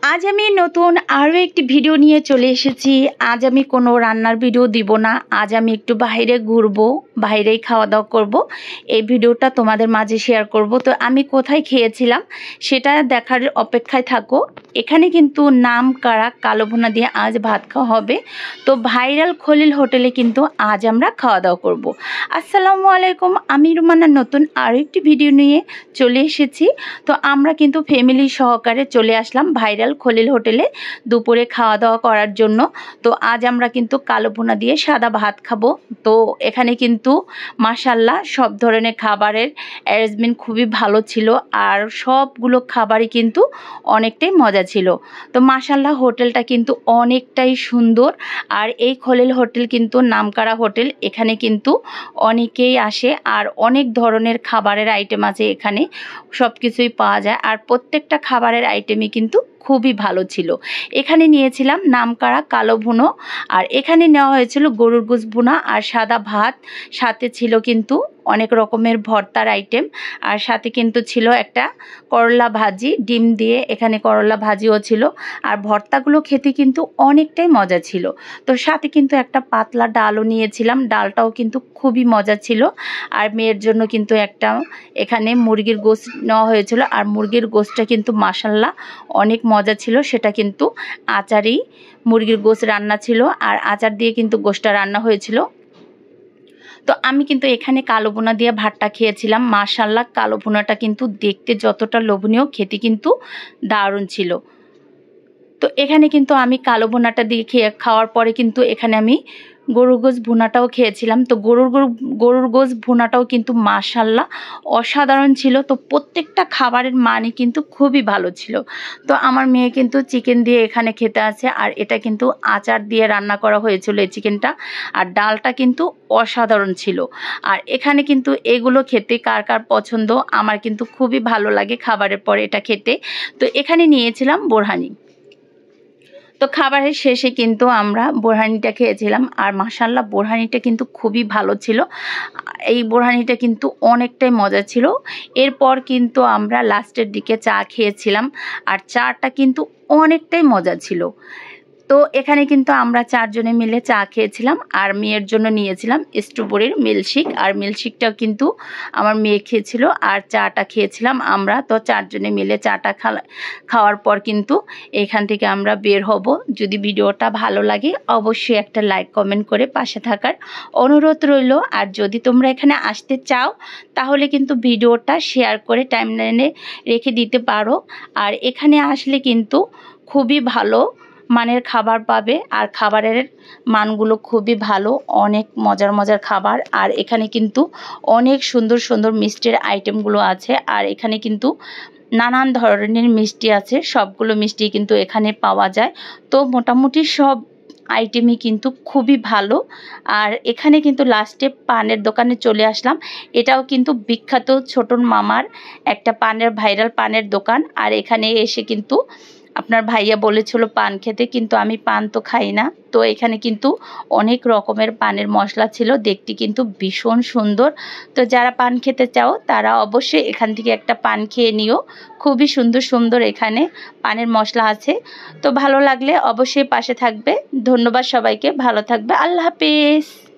আজ আমি নতুন আরও একটি ভিডিও নিয়ে চলে এসেছি। আজ আমি কোনো রান্নার ভিডিও দিব না। আজ আমি একটু বাইরে ঘুরবো, বাইরেই খাওয়া দাওয়া করব। এই ভিডিওটা তোমাদের মাঝে শেয়ার করব। তো আমি কোথায় খেয়েছিলাম সেটা দেখার অপেক্ষায় থাকো। এখানে কিন্তু নাম করা কালো ভুনা দিয়ে আজ ভাত খাওয়া হবে। তো ভাইরাল খলিল হোটেলে কিন্তু আজ আমরা খাওয়া দাওয়া করব। আসসালামু আলাইকুম, আমি রুমানা নতুন আরও একটি ভিডিও নিয়ে চলে এসেছি। তো আমরা কিন্তু ফ্যামিলি সহকারে চলে আসলাম ভাইরাল খলিল হোটেলে দুপুরে খাওয়া দাওয়া করার জন্য। তো আজ আমরা কিন্তু কালো ভুনা দিয়ে সাদা ভাত খাবো। তো এখানে কিন্তু মাশাল্লাহ সব ধরনের খাবারের অ্যারেঞ্জমেন্ট খুবই ভালো ছিল, আর সবগুলো খাবারই কিন্তু অনেকটাই মজা ছিল। তো মাশাল্লাহ হোটেলটা কিন্তু অনেকটাই সুন্দর। আর এই খলিল হোটেল কিন্তু নামকরা হোটেল। এখানে কিন্তু অনেকেই আসে, আর অনেক ধরনের খাবারের আইটেম আছে এখানে, সব কিছুই পাওয়া যায়। আর প্রত্যেকটা খাবারের আইটেমই কিন্তু খুবই ভালো ছিল। এখানে নিয়েছিলাম নামকরা কালো ভুনো, আর এখানে নেওয়া হয়েছিল গরুর গোশ ভুনা আর সাদা ভাত। সাথে ছিল কিন্তু অনেক রকমের ভর্তার আইটেম, আর সাথে কিন্তু ছিল একটা করলা ভাজি, ডিম দিয়ে এখানে করলা ভাজিও ছিল। আর ভর্তাগুলো খেতে কিন্তু অনেকটাই মজা ছিল। তো সাথে কিন্তু একটা পাতলা ডালও নিয়েছিলাম, ডালটাও কিন্তু খুবই মজা ছিল। আর মেয়ের জন্য কিন্তু একটা এখানে মুরগির গোশত নেওয়া হয়েছিল, আর মুরগির গোশতটা কিন্তু মাশাল্লাহ অনেক মজা ছিল। সেটা কিন্তু আচারেই মুরগির গোশত রান্না ছিল, আর আচার দিয়ে কিন্তু গোশতটা রান্না হয়েছিল। তো আমি কিন্তু এখানে কালো ভুনা দিয়ে ভাতটা খেয়েছিলাম। মাশাল্লাহ কালো ভুনাটা কিন্তু দেখতে যতটা লোভনীয়, খেতে কিন্তু দারুণ ছিল। তো এখানে কিন্তু আমি কালো ভুনাটা দিয়ে খাওয়ার পরে কিন্তু এখানে আমি গরুর গোশ ভুনাটাও খেয়েছিলাম। তো গরুর গোশ ভুনাটাও কিন্তু মাশাল্লাহ অসাধারণ ছিল। তো প্রত্যেকটা খাবারের মানই কিন্তু খুবই ভালো ছিল। তো আমার মেয়ে কিন্তু চিকেন দিয়ে এখানে খেতে আছে, আর এটা কিন্তু আচার দিয়ে রান্না করা হয়েছিল এই চিকেনটা। আর ডালটা কিন্তু অসাধারণ ছিল। আর এখানে কিন্তু এগুলো খেতে কার কার পছন্দ, আমার কিন্তু খুবই ভালো লাগে খাবারের পরে এটা খেতে। তো এখানে নিয়েছিলাম বোরহানি। তো খাবারের শেষে কিন্তু আমরা বোরহানিটা খেয়েছিলাম, আর মাশাল্লাহ বোরহানিটা কিন্তু খুবই ভালো ছিল। এই বোরহানিটা কিন্তু অনেকটাই মজা ছিল। এরপর কিন্তু আমরা লাস্টের দিকে চা খেয়েছিলাম, আর চাটা কিন্তু অনেকটাই মজা ছিল। তো এখানে কিন্তু আমরা চারজনে মিলে চা খেয়েছিলাম, আর মেয়ের জন্য নিয়েছিলাম স্ট্রবেরির মিল্কশেক, আর মিল্কশেকটাও কিন্তু আমার মেয়ে খেয়েছিল, আর চাটা খেয়েছিলাম আমরা। তো চারজনে মিলে চাটা খাওয়ার পর কিন্তু এখান থেকে আমরা বের হব। যদি ভিডিওটা ভালো লাগে অবশ্যই একটা লাইক কমেন্ট করে পাশে থাকার অনুরোধ রইল। আর যদি তোমরা এখানে আসতে চাও তাহলে কিন্তু ভিডিওটা শেয়ার করে টাইমলাইনে রেখে দিতে পারো। আর এখানে আসলে কিন্তু খুবই ভালো মানের খাবার পাবে, আর খাবারের মানগুলো খুবই ভালো, অনেক মজার মজার খাবার। আর এখানে কিন্তু অনেক সুন্দর সুন্দর মিষ্টির আইটেমগুলো আছে, আর এখানে কিন্তু নানান ধরনের মিষ্টি আছে, সবগুলো মিষ্টি কিন্তু এখানে পাওয়া যায়। তো মোটামুটি সব আইটেমই কিন্তু খুবই ভালো। আর এখানে কিন্তু লাস্টে পানের দোকানে চলে আসলাম। এটাও কিন্তু বিখ্যাত ছোটন মামার একটা ভাইরাল পানের দোকান। আর এখানে এসে কিন্তু আপনার ভাইয়া বলেছিল পান খেতে, কিন্তু আমি পান তো খাই না। তো এখানে কিন্তু অনেক রকমের পানের মশলা ছিল, দেখতে কিন্তু ভীষণ সুন্দর। তো যারা পান খেতে চাও তারা অবশ্যই এখান থেকে একটা পান খেয়ে নিও। খুবই সুন্দর সুন্দর এখানে পানের মশলা আছে। তো ভালো লাগলে অবশ্যই পাশে থাকবে। ধন্যবাদ সবাইকে, ভালো থাকবে, আল্লাহ হাফেজ।